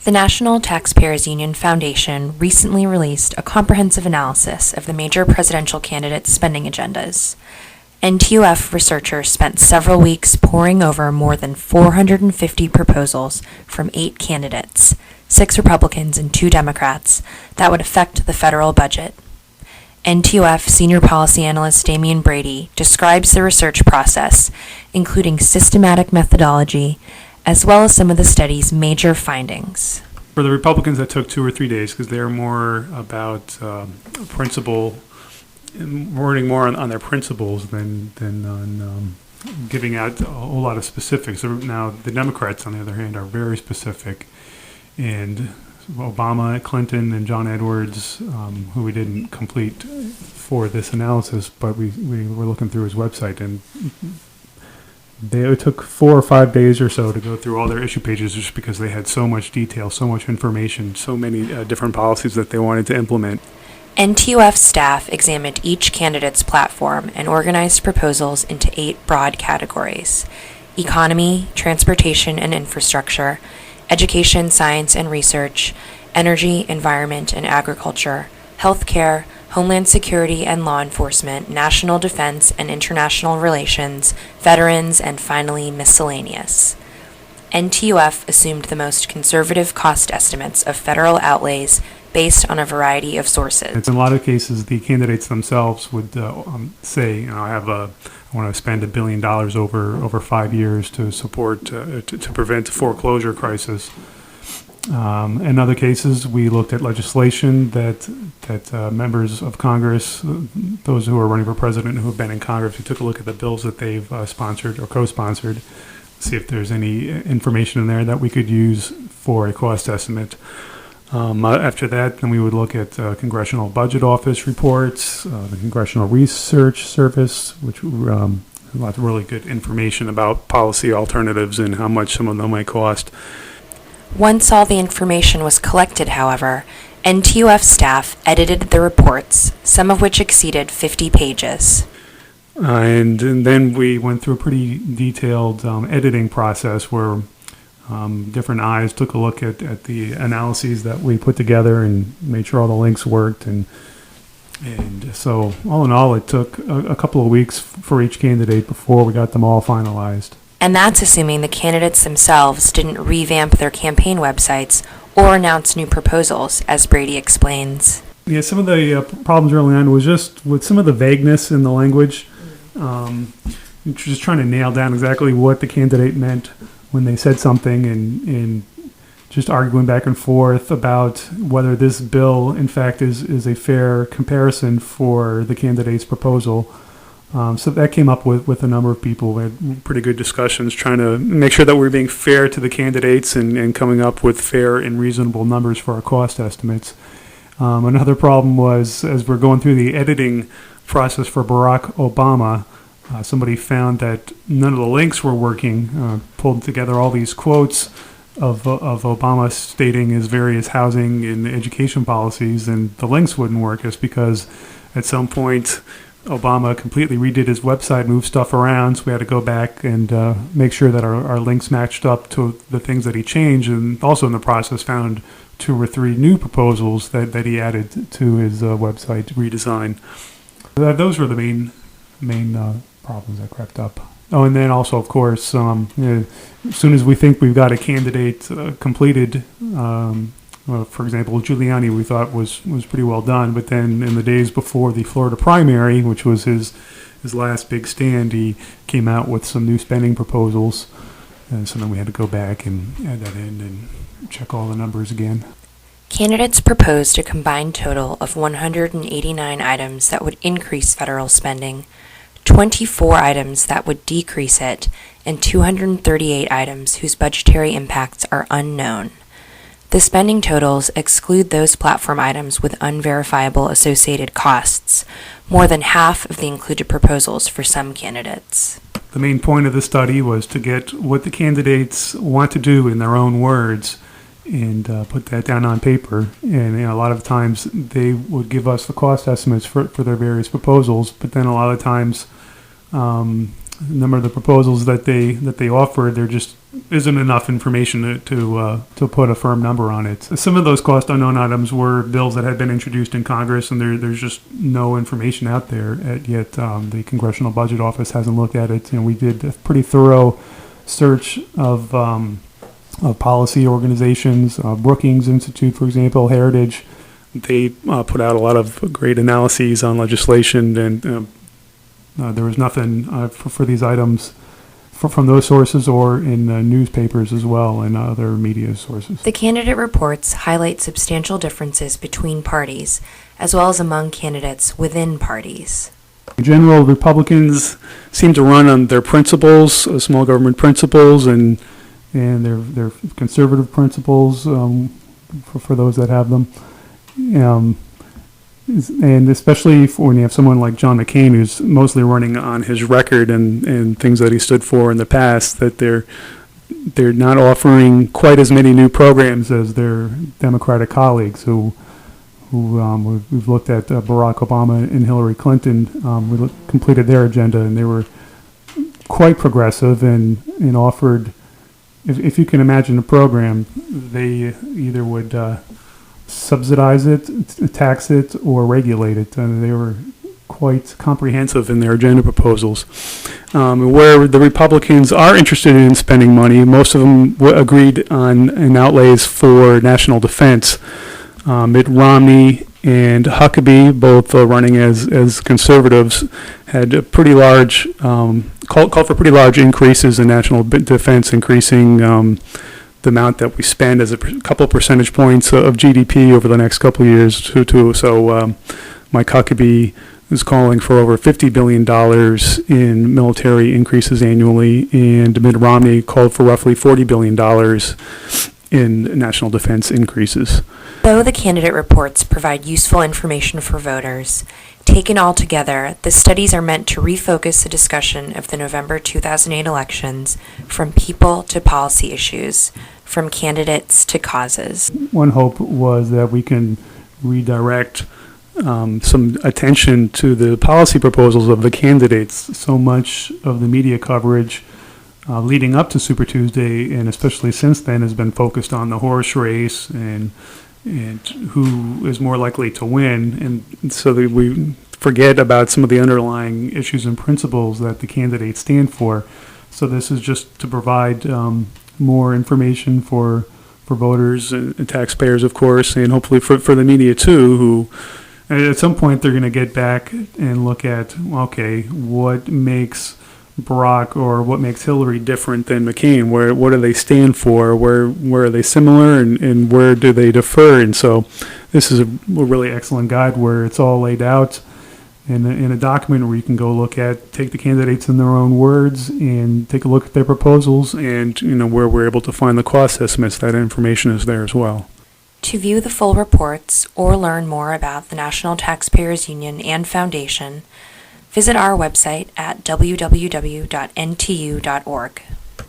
The National Taxpayers Union Foundation recently released a comprehensive analysis of the major presidential candidates' spending agendas. NTUF researchers spent several weeks poring over more than 450 proposals from 8 candidates, 6 Republicans and 2 Democrats, that would affect the federal budget. NTUF Senior Policy Analyst Demian Brady describes the research process, including systematic methodology, as well as some of the study's major findings. For the Republicans, that took 2 or 3 days because they're more about principle, wording more on their principles than on giving out a whole lot of specifics. So now the Democrats, on the other hand, are very specific, and Obama, Clinton, and John Edwards, who we didn't complete for this analysis, but we were looking through his website, and it took 4 or 5 days or so to go through all their issue pages just because they had so much detail, so much information, so many different policies that they wanted to implement. NTUF staff examined each candidate's platform and organized proposals into 8 broad categories: economy, transportation and infrastructure, education, science and research, energy, environment and agriculture, healthcare, homeland security and law enforcement, national defense and international relations, veterans, and finally miscellaneous. NTUF assumed the most conservative cost estimates of federal outlays based on a variety of sources. In a lot of cases, the candidates themselves would say, I want to spend $1 billion over 5 years to support, to prevent a foreclosure crisis. In other cases, we looked at legislation that members of Congress, those who are running for president who have been in Congress, we took a look at the bills that they've sponsored or co-sponsored, see if there's any information in there that we could use for a cost estimate. After that, then we would look at Congressional Budget Office reports, the Congressional Research Service, which a lot of really good information about policy alternatives and how much some of them might cost. Once all the information was collected, however, NTUF staff edited the reports, some of which exceeded 50 pages. And then we went through a pretty detailed editing process where different eyes took a look at the analyses that we put together and made sure all the links worked. And so all in all, it took a couple of weeks for each candidate before we got them all finalized. And that's assuming the candidates themselves didn't revamp their campaign websites or announce new proposals, as Brady explains. Yeah, some of the problems early on was just with some of the vagueness in the language, just trying to nail down exactly what the candidate meant when they said something, and just arguing back and forth about whether this bill, in fact, is a fair comparison for the candidate's proposal. So that came up with a number of people. We had pretty good discussions trying to make sure that we were being fair to the candidates and coming up with fair and reasonable numbers for our cost estimates. Another problem was, as we're going through the editing process for Barack Obama, somebody found that none of the links were working, pulled together all these quotes of Obama stating his various housing and education policies, and the links wouldn't work. It's because at some point Obama completely redid his website, moved stuff around, so we had to go back and make sure that our links matched up to the things that he changed, and also in the process found 2 or 3 new proposals that he added to his website redesign. Those were the main problems that crept up. Oh, and then also, of course, as soon as we think we've got a candidate completed, for example, Giuliani we thought was pretty well done, but then in the days before the Florida primary, which was his last big stand, he came out with some new spending proposals, and so then we had to go back and add that in and check all the numbers again. Candidates proposed a combined total of 189 items that would increase federal spending, 24 items that would decrease it, and 238 items whose budgetary impacts are unknown. The spending totals exclude those platform items with unverifiable associated costs, more than half of the included proposals for some candidates. The main point of the study was to get what the candidates want to do in their own words and put that down on paper. And a lot of times they would give us the cost estimates for their various proposals, but then a lot of times number of the proposals that they offered, there just isn't enough information to put a firm number on it. Some of those cost unknown items were bills that had been introduced in Congress, and there's just no information out there yet. The Congressional Budget Office hasn't looked at it, and we did a pretty thorough search of policy organizations, Brookings Institute, for example, Heritage. They put out a lot of great analyses on legislation, and there was nothing for these items from those sources or in newspapers as well and other media sources. The candidate reports highlight substantial differences between parties, as well as among candidates within parties. In general, Republicans seem to run on their principles, small government principles, and their conservative principles for those that have them. And especially when you have someone like John McCain, who's mostly running on his record and things that he stood for in the past, that they're not offering quite as many new programs as their Democratic colleagues who we've looked at Barack Obama and Hillary Clinton. We completed their agenda, and they were quite progressive and offered, if you can imagine a program, they either would subsidize it, tax it, or regulate it. And they were quite comprehensive in their agenda proposals. Where the Republicans are interested in spending money, most of them agreed on outlays for national defense. Mitt Romney and Huckabee, both running as conservatives, had a pretty large called for pretty large increases in national defense, increasing the amount that we spend as a couple percentage points of GDP over the next couple of years. So Mike Huckabee is calling for over $50 billion in military increases annually, and Mitt Romney called for roughly $40 billion in national defense increases. Though the candidate reports provide useful information for voters, taken all together, the studies are meant to refocus the discussion of the November 2008 elections from people to policy issues, from candidates to causes. One hope was that we can redirect some attention to the policy proposals of the candidates. So much of the media coverage leading up to Super Tuesday, and especially since then, has been focused on the horse race and who is more likely to win, and so that we forget about some of the underlying issues and principles that the candidates stand for. So this is just to provide more information for voters and taxpayers, of course, and hopefully for the media too, who at some point they're going to get back and look at, okay, what makes Barack or what makes Hillary different than McCain? What do they stand for? Where are they similar, and where do they differ? And so this is a really excellent guide where it's all laid out in a document where you can go take the candidates in their own words and take a look at their proposals, and where we're able to find the cost estimates. That information is there as well. To view the full reports or learn more about the National Taxpayers Union and Foundation, visit our website at www.ntu.org.